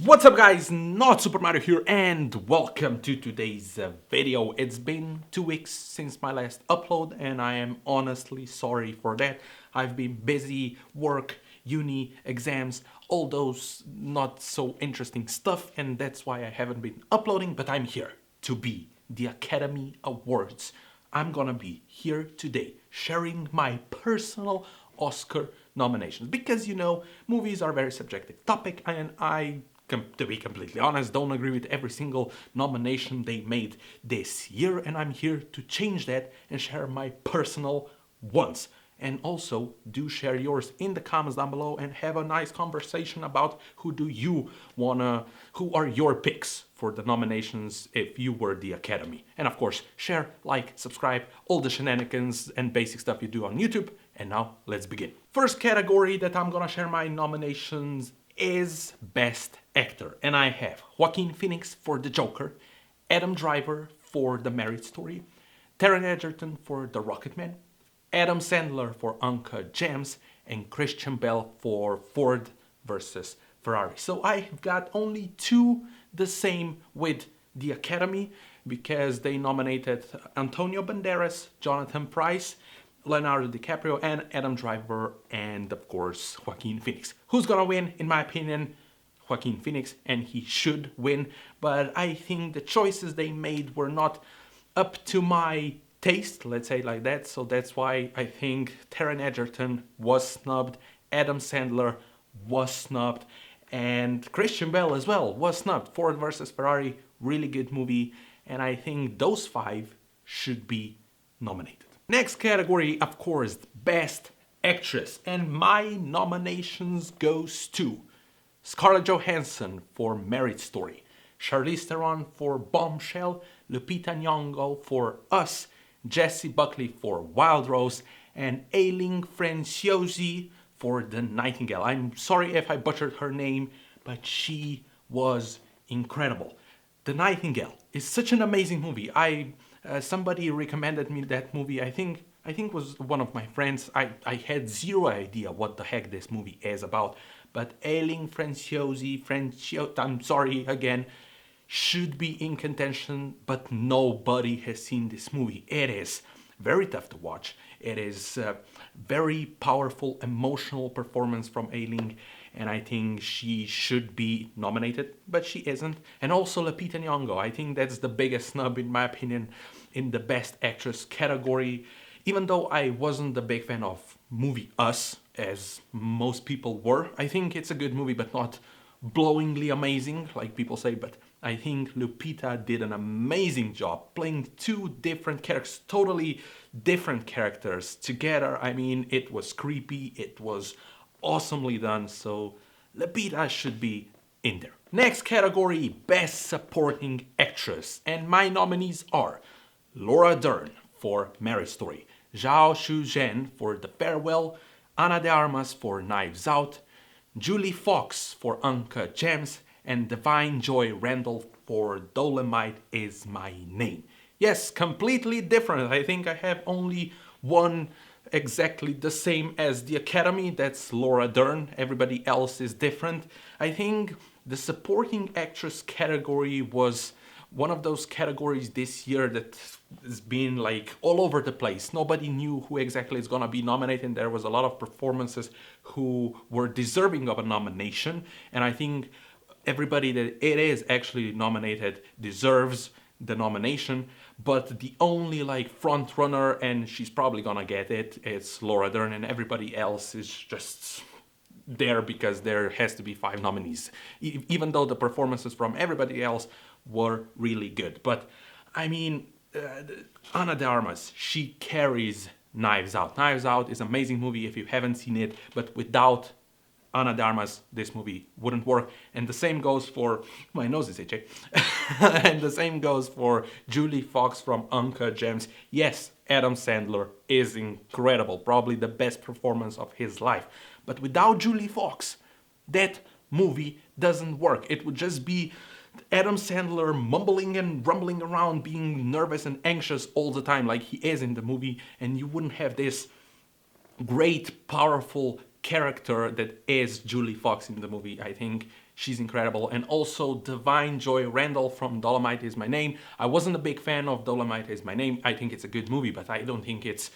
What's up guys, not Super Mario here and welcome to today's video. It's been 2 weeks since my last upload and I am honestly sorry for that. I've been busy, work, uni, exams, all those not so interesting stuff, and that's why I haven't been uploading, but I'm here to be the Academy Awards. I'm gonna be here today sharing my personal Oscar nominations because movies are a very subjective topic and to be completely honest, don't agree with every single nomination they made this year, and I'm here to change that and share my personal ones. And also, do share yours in the comments down below and have a nice conversation about who are your picks for the nominations if you were the Academy. And of course, share, like, subscribe, all the shenanigans and basic stuff you do on YouTube. And now, let's begin. First category that I'm gonna share my nominations is Best Actor, and I have Joaquin Phoenix for The Joker, Adam Driver for The Marriage Story, Taron Egerton for The Rocketman, Adam Sandler for Uncut Gems, and Christian Bale for Ford versus Ferrari. So I've got only two the same with the Academy because they nominated Antonio Banderas, Jonathan Pryce, Leonardo DiCaprio, and Adam Driver, and of course Joaquin Phoenix. Who's gonna win? In my opinion, Joaquin Phoenix, and he should win. But I think the choices they made were not up to my taste, let's say it like that. So that's why I think Taron Egerton was snubbed, Adam Sandler was snubbed, and Christian Bale as well was snubbed. Ford versus Ferrari, really good movie, and I think those five should be nominated. Next category, of course, Best Actress, and my nominations goes to Scarlett Johansson for Marriage Story, Charlize Theron for Bombshell, Lupita Nyong'o for Us, Jessie Buckley for Wild Rose, and Aileen Franciosi for The Nightingale. I'm sorry if I butchered her name, but she was incredible. The Nightingale is such an amazing movie. Somebody recommended me that movie. I think was one of my friends. I had zero idea what the heck this movie is about. But Aileen Franciosi, I'm sorry again, should be in contention, but nobody has seen this movie. It is very tough to watch. It is a very powerful, emotional performance from Aileen, and I think she should be nominated, but she isn't. And also Lupita Nyong'o. I think that's the biggest snub, in my opinion, in the Best Actress category. Even though I wasn't a big fan of movie Us, as most people were, I think it's a good movie, but not blowingly amazing, like people say. But I think Lupita did an amazing job playing two different characters, totally different characters together. I mean, it was creepy, it was awesomely done, so Lupita should be in there. Next category, Best Supporting Actress, and my nominees are Laura Dern for Marriage Story, Zhao Shuzhen for The Farewell, Ana de Armas for Knives Out, Julie Fox for Uncut Gems, and Divine Joy Randall for Dolomite Is My Name. Yes, completely different. I think I have only one exactly the same as the Academy. That's Laura Dern. Everybody else is different. I think the supporting actress category was one of those categories this year that has been like all over the place. Nobody knew who exactly is gonna be nominated. There was a lot of performances who were deserving of a nomination, and I think everybody that it is actually nominated deserves the nomination, but the only like front runner, and she's probably gonna get it, it's Laura Dern, and everybody else is just there because there has to be 5 nominees, even though the performances from everybody else were really good. But I mean, Ana de Armas, she carries Knives Out. Knives Out is an amazing movie if you haven't seen it, but without Ana de Armas, this movie wouldn't work. And the same goes for, my nose is itchy, and the same goes for Julie Fox from Uncut Gems. Yes, Adam Sandler is incredible, probably the best performance of his life. But without Julie Fox, that movie doesn't work. It would just be Adam Sandler mumbling and rumbling around, being nervous and anxious all the time like he is in the movie, and you wouldn't have this great, powerful character that is Julie Fox in the movie. I think She's incredible. And also Divine Joy Randall from Dolomite Is My Name. I wasn't a big fan of Dolomite Is My Name. I think it's a good movie, but I don't think it's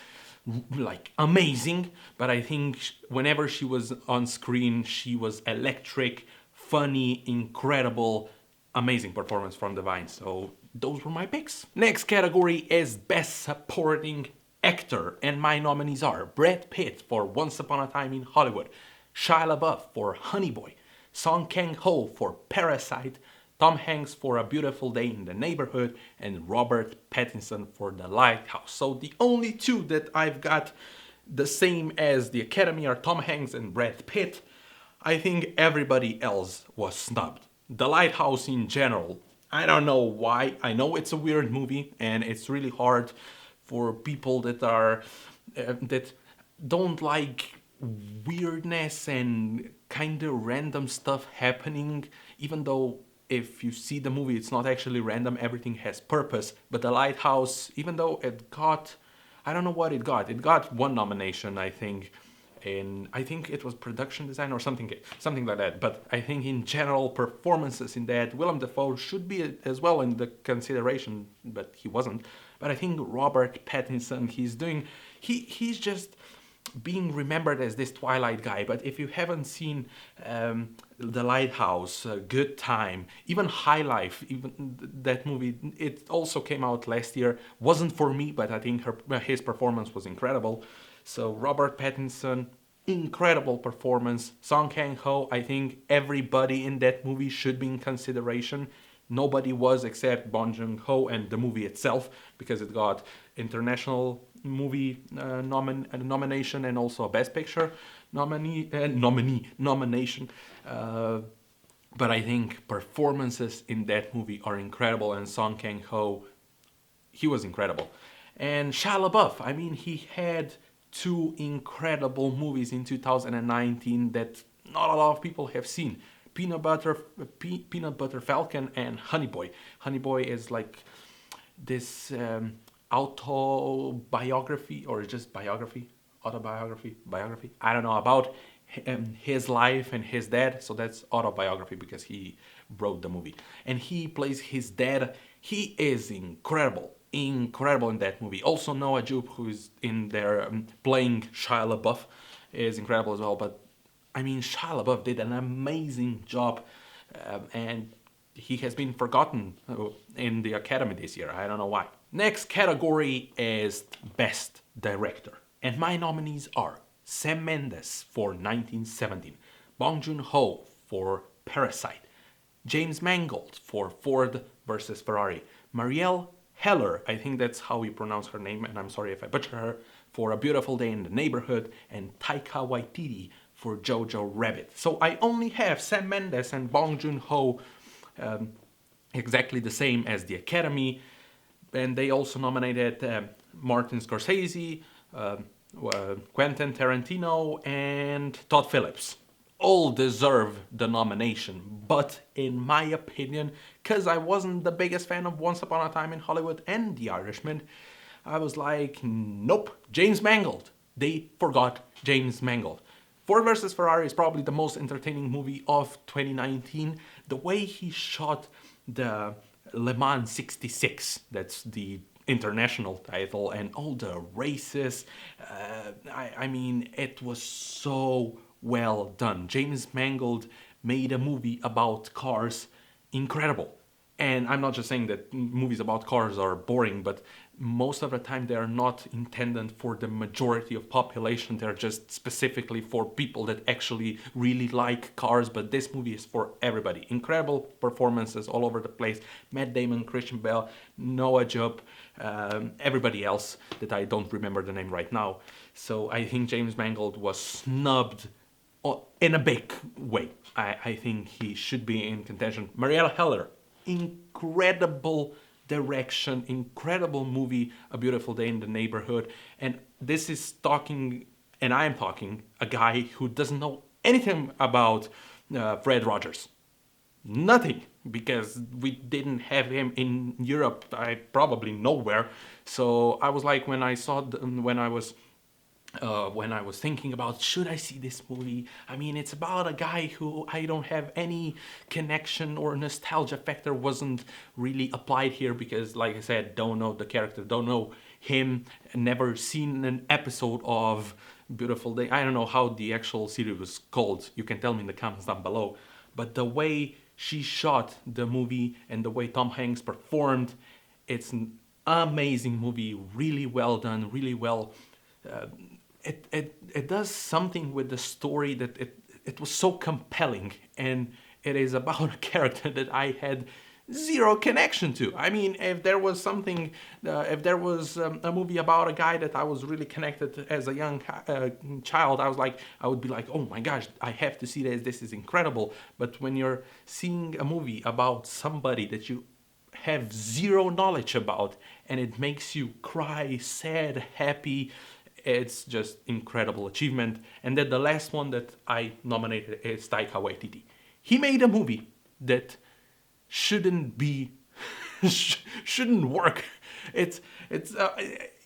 like amazing. But I think whenever she was on screen, she was electric, funny, incredible, amazing performance from Divine. So those were my picks. Next category is Best Supporting Actor, and my nominees are Brad Pitt for Once Upon a Time in Hollywood, Shia LaBeouf for Honey Boy, Song Kang-ho for Parasite, Tom Hanks for A Beautiful Day in the Neighborhood, and Robert Pattinson for The Lighthouse. So the only two that I've got the same as the Academy are Tom Hanks and Brad Pitt. I think everybody else was snubbed. The Lighthouse in general, I don't know why. I know it's a weird movie and it's really hard for people that are that don't like weirdness and kind of random stuff happening, even though if you see the movie it's not actually random, everything has purpose. But The Lighthouse, even though it got, I don't know what it got one nomination, I think, and I think it was production design or something like that. But I think in general performances in that, Willem Dafoe should be as well in the consideration, but he wasn't. But I think Robert Pattinson, he's just being remembered as this Twilight guy. But if you haven't seen The Lighthouse, Good Time, even High Life, even that movie, it also came out last year. Wasn't for me, but I think his performance was incredible. So Robert Pattinson, incredible performance. Song Kang-ho, I think everybody in that movie should be in consideration. Nobody was except Bong Joon-ho and the movie itself, because it got international movie nomination and also a Best Picture nomination. But I think performances in that movie are incredible, and Song Kang-ho, he was incredible. And Shia LaBeouf, I mean, he had two incredible movies in 2019 that not a lot of people have seen. Peanut Butter Falcon and Honey Boy. Honey Boy is like this autobiography, or just autobiography, I don't know, about his life and his dad. So that's autobiography because he wrote the movie. And he plays his dad. He is incredible in that movie. Also Noah Jupe, who is in there playing Shia LaBeouf, is incredible as well. But I mean, Shia LaBeouf did an amazing job, and he has been forgotten in the Academy this year. I don't know why. Next category is Best Director, and my nominees are Sam Mendes for 1917, Bong Joon-ho for Parasite, James Mangold for Ford vs. Ferrari, Marielle Heller, I think that's how we pronounce her name, and I'm sorry if I butcher her, for A Beautiful Day in the Neighborhood, and Taika Waititi for Jojo Rabbit. So I only have Sam Mendes and Bong Joon-ho exactly the same as the Academy, and they also nominated Martin Scorsese, Quentin Tarantino, and Todd Phillips. All deserve the nomination, but in my opinion, because I wasn't the biggest fan of Once Upon a Time in Hollywood and The Irishman, I was like, nope, James Mangold. They forgot James Mangold. Ford vs. Ferrari is probably the most entertaining movie of 2019. The way he shot the Le Mans 66, that's the international title, and all the races, I mean, it was so well done. James Mangold made a movie about cars incredible. And I'm not just saying that movies about cars are boring, but most of the time they are not intended for the majority of population. They're just specifically for people that actually really like cars. But this movie is for everybody. Incredible performances all over the place. Matt Damon, Christian Bale, Noah Jupe, everybody else that I don't remember the name right now. So I think James Mangold was snubbed in a big way. I think he should be in contention. Marielle Heller, incredible direction, incredible movie, A Beautiful Day in the Neighborhood. And this is talking, and I am talking, a guy who doesn't know anything about Fred Rogers. Nothing, because we didn't have him in Europe, probably nowhere. So I was like, when I saw, when I was when I was thinking about should I see this movie. I mean, it's about a guy who I don't have any connection or nostalgia factor wasn't really applied here because, like I said, don't know the character, don't know him, never seen an episode of Beautiful Day. I don't know how the actual series was called. You can tell me in the comments down below. But the way she shot the movie and the way Tom Hanks performed, it's an amazing movie, really well done, really well. Uh, it does something with the story that it was so compelling, and it is about a character that I had zero connection to. I mean, if there was something, if there was a movie about a guy that I was really connected to as a young child, I would be like, oh my gosh, I have to see this. This is incredible. But when you're seeing a movie about somebody that you have zero knowledge about, and it makes you cry, sad, happy, it's just incredible achievement. And then the last one that I nominated is Taika Waititi. He made a movie that shouldn't be shouldn't work. It's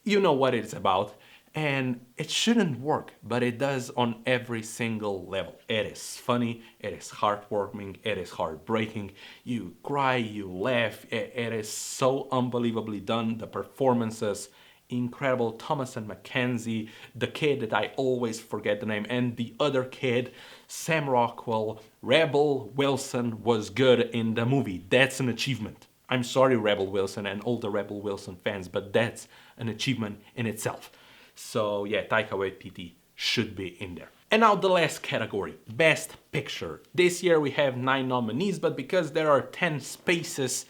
you know what it's about, and it shouldn't work, but it does on every single level. It is funny, it is heartwarming, it is heartbreaking. You cry, you laugh. It is so unbelievably done. The performances incredible. Thomasin McKenzie, the kid that I always forget the name, and the other kid, Sam Rockwell. Rebel Wilson was good in the movie. That's an achievement. I'm sorry, Rebel Wilson and all the Rebel Wilson fans, but that's an achievement in itself. So yeah, Taika Waititi should be in there. And now the last category, Best Picture. This year we have 9 nominees, but because there are 10 spaces,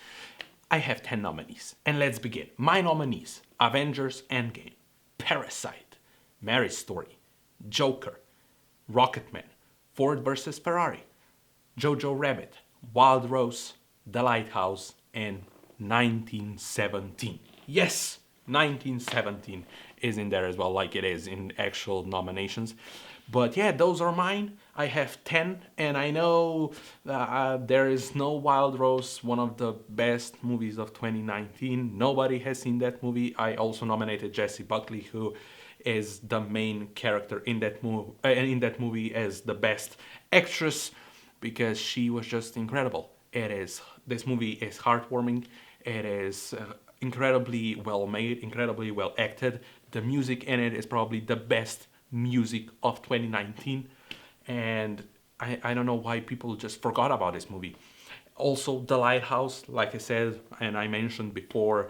I have 10 nominees. And let's begin. My nominees: Avengers Endgame, Parasite, Marriage Story, Joker, Rocketman, Ford vs. Ferrari, Jojo Rabbit, Wild Rose, The Lighthouse, and 1917. Yes, 1917 is in there as well, like it is in actual nominations. But yeah, those are mine. I have 10, and I know there is no Wild Rose, one of the best movies of 2019. Nobody has seen that movie. I also nominated Jessie Buckley, who is the main character in that movie as the best actress, because she was just incredible. This movie is heartwarming. It is incredibly well made, incredibly well acted. The music in it is probably the best music of 2019, and I don't know why people just forgot about this movie. Also, The Lighthouse, like I said and I mentioned before,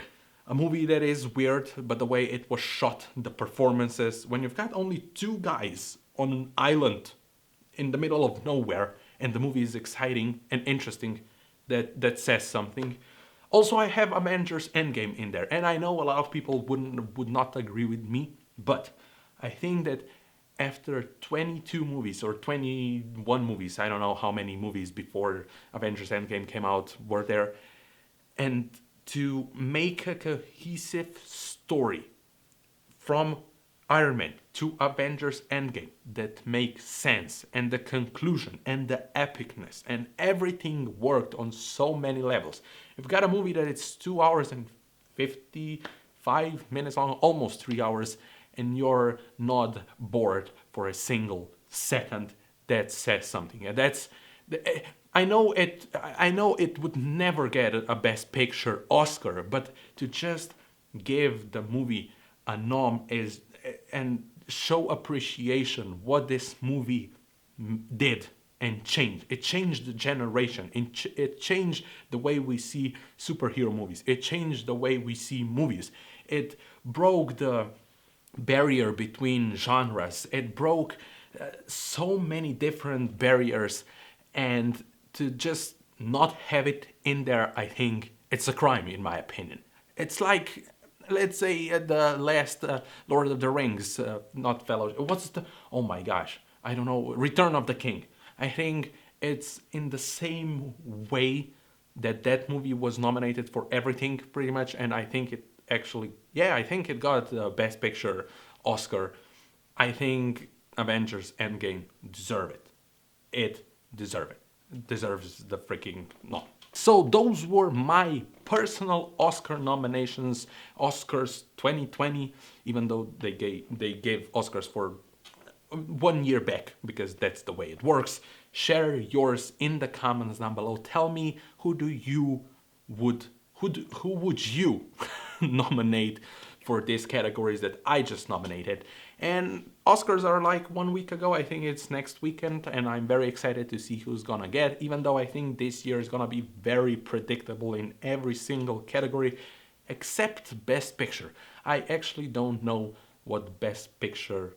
a movie that is weird, but the way it was shot, the performances, when you've got only 2 guys on an island in the middle of nowhere, and the movie is exciting and interesting, that says something. Also, I have Avengers Endgame in there, and I know a lot of people would not agree with me, but I think that after 22 movies or 21 movies, I don't know how many movies before Avengers Endgame came out were there, and to make a cohesive story from Iron Man to Avengers Endgame that makes sense, and the conclusion and the epicness and everything worked on so many levels. You've got a movie that it's 2 hours and 55 minutes long, almost 3 hours, and you're not bored for a single second. That says something. And that's I know it would never get a Best Picture Oscar, but to just give the movie a nom is and show appreciation what this movie did and changed. It changed the generation. It changed the way we see superhero movies. It changed the way we see movies. It broke the barrier between genres. It broke so many different barriers, and to just not have it in there, I think it's a crime, in my opinion. It's like, let's say, the last Lord of the Rings, not Fellowship. What's the? Oh my gosh, I don't know. Return of the King. I think it's in the same way that movie was nominated for everything, pretty much, and I think it actually, yeah, I think it got the Best Picture Oscar. I think Avengers Endgame deserve it. It deserve it. deserves the freaking no. So those were my personal Oscar nominations, Oscars 2020, even though they gave Oscars for 1 year back, because that's the way it works. Share yours in the comments down below. Tell me who would you nominate for these categories that I just nominated. And Oscars are like 1 week ago. I think it's next weekend, and I'm very excited to see who's gonna get, even though I think this year is gonna be very predictable in every single category except Best Picture. I actually don't know what Best Picture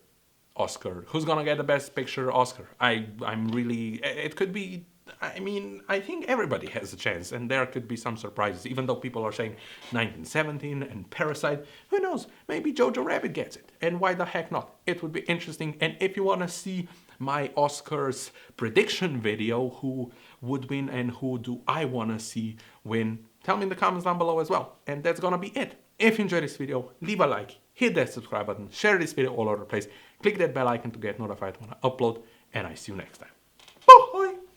Oscar, who's gonna get the Best Picture Oscar. I'm really, it could be, I mean, I think everybody has a chance, and there could be some surprises, even though people are saying 1917 and Parasite. Who knows? Maybe Jojo Rabbit gets it, and why the heck not? It would be interesting. And if you want to see my Oscars prediction video, who would win and who do I want to see win, tell me in the comments down below as well. And that's gonna be it. If you enjoyed this video, leave a like, hit that subscribe button, share this video all over the place, click that bell icon to get notified when I upload, and I see you next time.